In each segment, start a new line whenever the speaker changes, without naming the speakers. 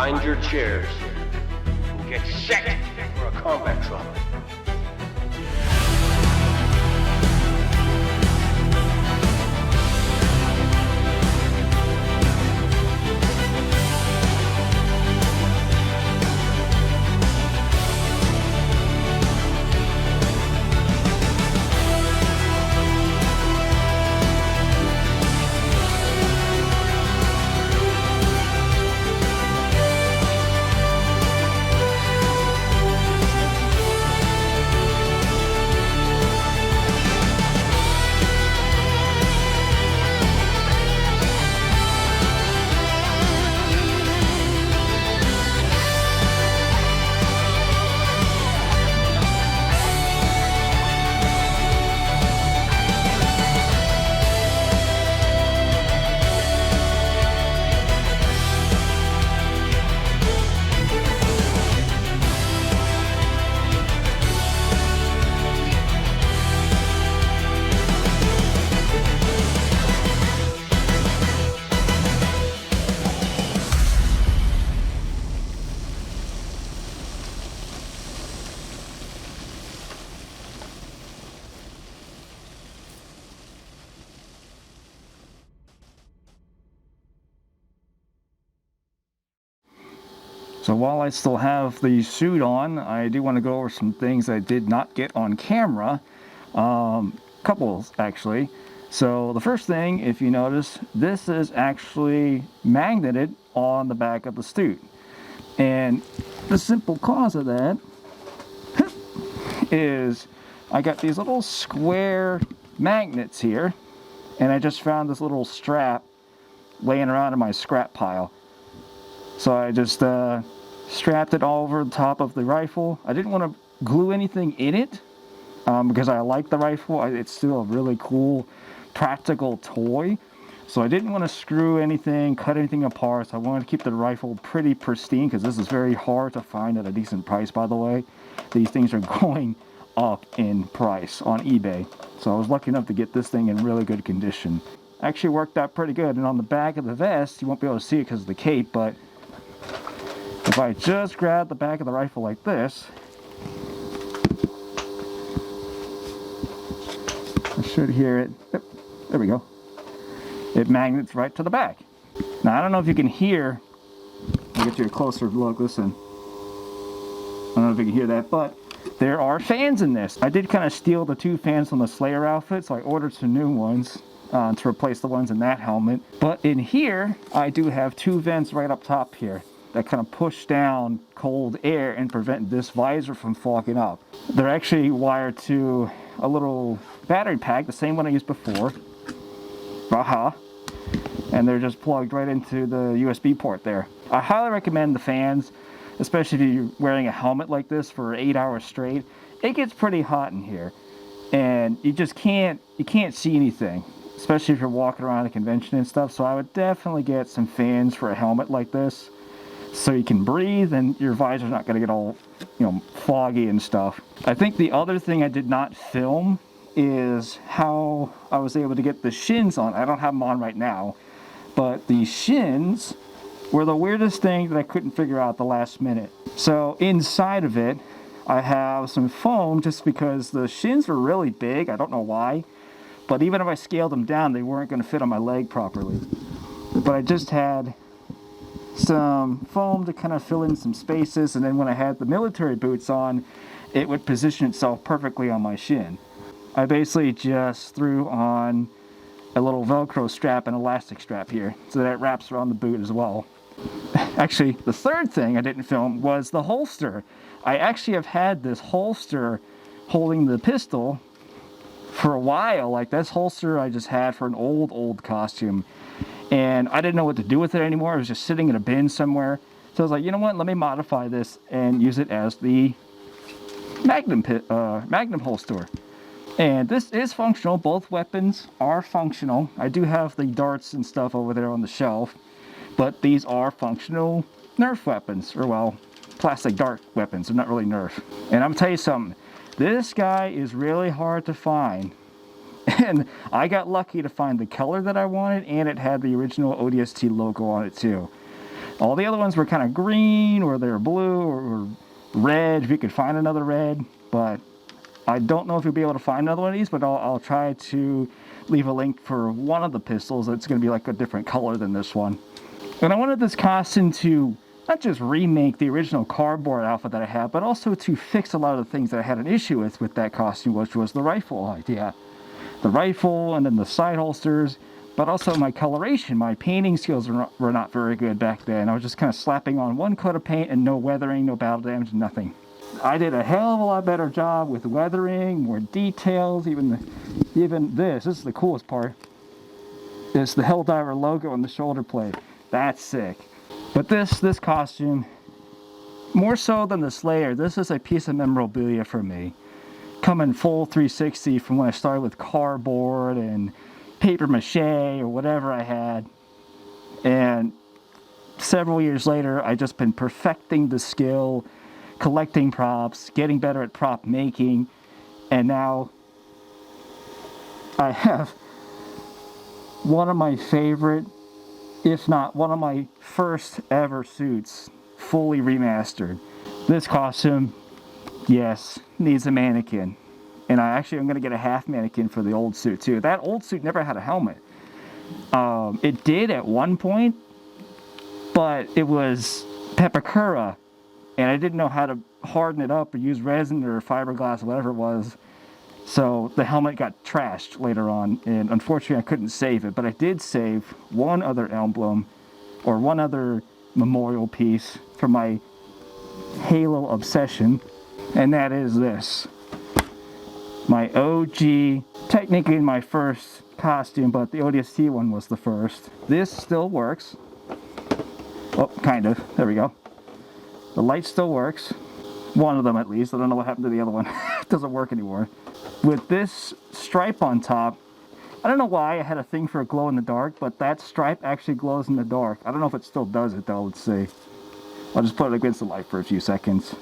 find your chairs and get set for a combat trauma.
So while I still have the suit on, I do want to go over some things I did not get on camera. Couples, actually. So the first thing, if you notice, this is actually magneted on the back of the suit. And the simple cause of that is I got these little square magnets here, and I just found this little strap laying around in my scrap pile. So I just strapped it all over the top of the rifle. I didn't want to glue anything in it because I like the rifle. It's still a really cool, practical toy. So I didn't want to screw anything, cut anything apart. So I wanted to keep the rifle pretty pristine because this is very hard to find at a decent price, by the way. These things are going up in price on eBay. So I was lucky enough to get this thing in really good condition. Actually worked out pretty good. And on the back of the vest, you won't be able to see it because of the cape, but if I just grab the back of the rifle like this, I should hear it. Yep, there we go. It magnets right to the back. Now, I don't know if you can hear. I'll get you a closer look. Listen. I don't know if you can hear that, but there are fans in this. I did kind of steal the 2 fans from the Slayer outfit, so I ordered some new ones to replace the ones in that helmet. But in here, I do have 2 vents right up top here that kind of push down cold air and prevent this visor from fogging up. They're actually wired to a little battery pack, the same one I used before. Aha. And they're just plugged right into the USB port there. I highly recommend the fans, especially if you're wearing a helmet like this for 8 hours straight. It gets pretty hot in here, and you can't see anything, especially if you're walking around a convention and stuff. So I would definitely get some fans for a helmet like this, so you can breathe and your visor's not going to get all, foggy and stuff. I think the other thing I did not film is how I was able to get the shins on. I don't have them on right now, but the shins were the weirdest thing that I couldn't figure out at the last minute. So inside of it, I have some foam just because the shins were really big. I don't know why, but even if I scaled them down, they weren't going to fit on my leg properly. But I just had some foam to kind of fill in some spaces, and then when I had the military boots on, it would position itself perfectly on my shin. I basically just threw on a little Velcro strap and elastic strap here, so that it wraps around the boot as well. Actually, the third thing I didn't film was the holster. I actually have had this holster holding the pistol for a while. Like, this holster I just had for an old costume, and I didn't know what to do with it anymore. It was just sitting in a bin somewhere. So I was like, you know what, let me modify this and use it as the Magnum holster. And this is functional. Both weapons are functional. I do have the darts and stuff over there on the shelf, but these are functional Nerf weapons, or well, plastic dart weapons. They're not really Nerf. And I'm gonna tell you something, this guy is really hard to find. And I got lucky to find the color that I wanted, and it had the original ODST logo on it too. All the other ones were kind of green, or they were blue, or red, if you could find another red. But I don't know if you'll be able to find another one of these, but I'll try to leave a link for one of the pistols that's going to be like a different color than this one. And I wanted this costume to not just remake the original cardboard outfit that I had, but also to fix a lot of the things that I had an issue with that costume, which was the rifle idea. The rifle, and then the side holsters, but also my coloration. My painting skills were not very good back then. I was just kind of slapping on one coat of paint and no weathering, no battle damage, nothing. I did a hell of a lot better job with weathering, more details, even this is the coolest part. It's the Helldiver logo on the shoulder plate. That's sick. But this costume, more so than the Slayer, this is a piece of memorabilia for me. Coming full 360 from when I started with cardboard and paper mache or whatever I had. And several years later, I've just been perfecting the skill, collecting props, getting better at prop making, and now I have one of my favorite, if not one of my first ever suits, fully remastered. This costume, yes, needs a mannequin. And I'm going to get a half mannequin for the old suit too. That old suit never had a helmet. It did at one point, but it was Pepakura, and I didn't know how to harden it up or use resin or fiberglass or whatever it was. So the helmet got trashed later on, and unfortunately I couldn't save it. But I did save one other emblem, or one other memorial piece for my Halo obsession, and that is this. My OG, technically my first costume, but the ODST one was the first. This still works. Oh, kind of. There we go. The light still works. One of them at least. I don't know what happened to the other one. It doesn't work anymore. With this stripe on top, I don't know why I had a thing for a glow in the dark, but that stripe actually glows in the dark. I don't know if it still does it though. Let's see. I'll just put it against the light for a few seconds.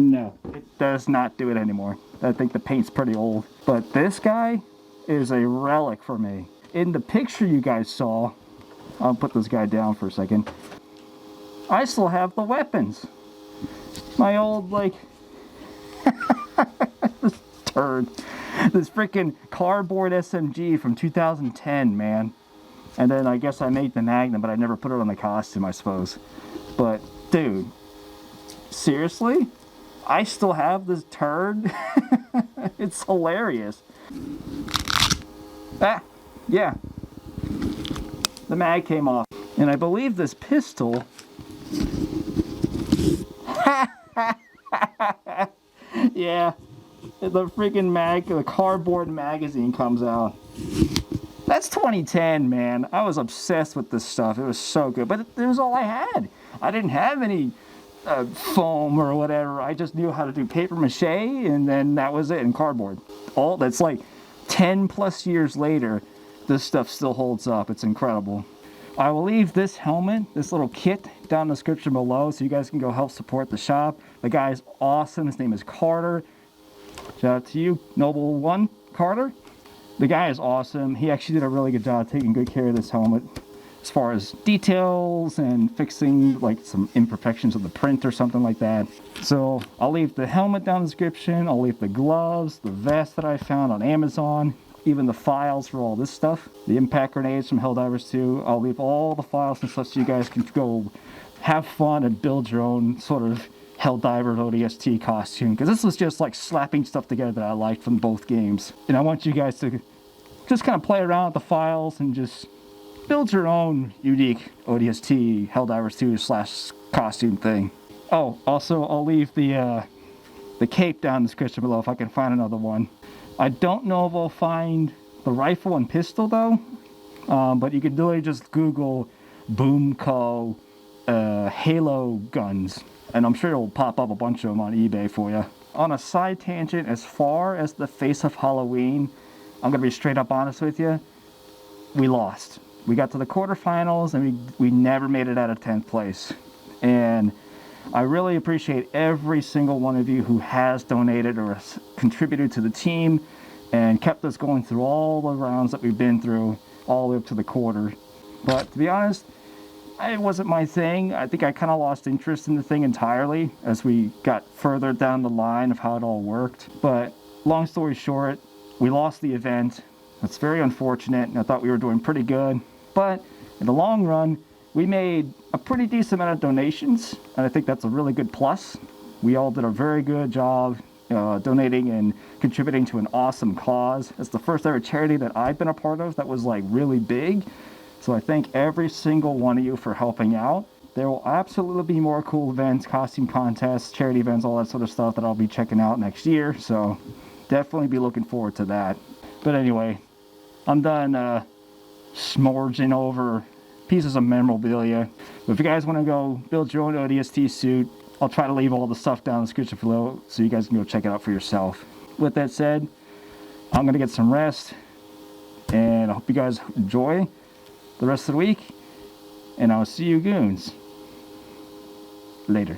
No, it does not do it anymore. I think the paint's pretty old. But this guy is a relic for me. In the picture you guys saw, I'll put this guy down for a second. I still have the weapons. My old, like, this turd. This freaking cardboard SMG from 2010, man. And then I guess I made the Magnum, but I never put it on the costume, I suppose. But, dude, seriously? I still have this turd? It's hilarious. Ah, yeah. The mag came off. And I believe this pistol... yeah. The freaking the cardboard magazine comes out. That's 2010, man. I was obsessed with this stuff. It was so good. But it was all I had. I didn't have any foam or whatever. I just knew how to do paper mache, and then that was it, and cardboard. All that's like 10 plus years later, this stuff still holds up. It's incredible. I will leave this helmet, this little kit, down in the description below so you guys can go help support the shop. The guy is awesome. His name is Carter. Shout out to you, Noble One Carter. The guy is awesome. He actually did a really good job taking good care of this helmet as far as details and fixing like some imperfections of the print or something like that. So I'll leave the helmet down in the description. I'll leave the gloves, the vest that I found on Amazon, even the files for all this stuff. The impact grenades from Helldivers 2. I'll leave all the files and stuff so you guys can go have fun and build your own sort of Helldivers ODST costume. Because this was just like slapping stuff together that I liked from both games. And I want you guys to just kind of play around with the files and just build your own unique ODST Helldivers 2 / costume thing. Oh, also I'll leave the cape down in the description below if I can find another one. I don't know if I'll find the rifle and pistol though, but you could literally just Google Boomco Halo guns, and I'm sure it'll pop up a bunch of them on eBay for you. On a side tangent, as far as the Face of Halloween, I'm gonna be straight up honest with you, we lost. We got to the quarterfinals and we never made it out of 10th place. And I really appreciate every single one of you who has donated or contributed to the team and kept us going through all the rounds that we've been through. all the way up to the quarter. But to be honest, it wasn't my thing. I think I kind of lost interest in the thing entirely as we got further down the line of how it all worked. But long story short, we lost the event. That's very unfortunate, and I thought we were doing pretty good. But in the long run, we made a pretty decent amount of donations, and I think that's a really good plus. We all did a very good job donating and contributing to an awesome cause. It's the first ever charity that I've been a part of that was like really big. So I thank every single one of you for helping out. There will absolutely be more cool events, costume contests, charity events, all that sort of stuff that I'll be checking out next year. So definitely be looking forward to that. But anyway, I'm done smorging over pieces of memorabilia. But if you guys want to go build your own ODST suit, I'll try to leave all the stuff down in the description below so you guys can go check it out for yourself. With that said, I'm going to get some rest, and I hope you guys enjoy the rest of the week, and I'll see you goons later.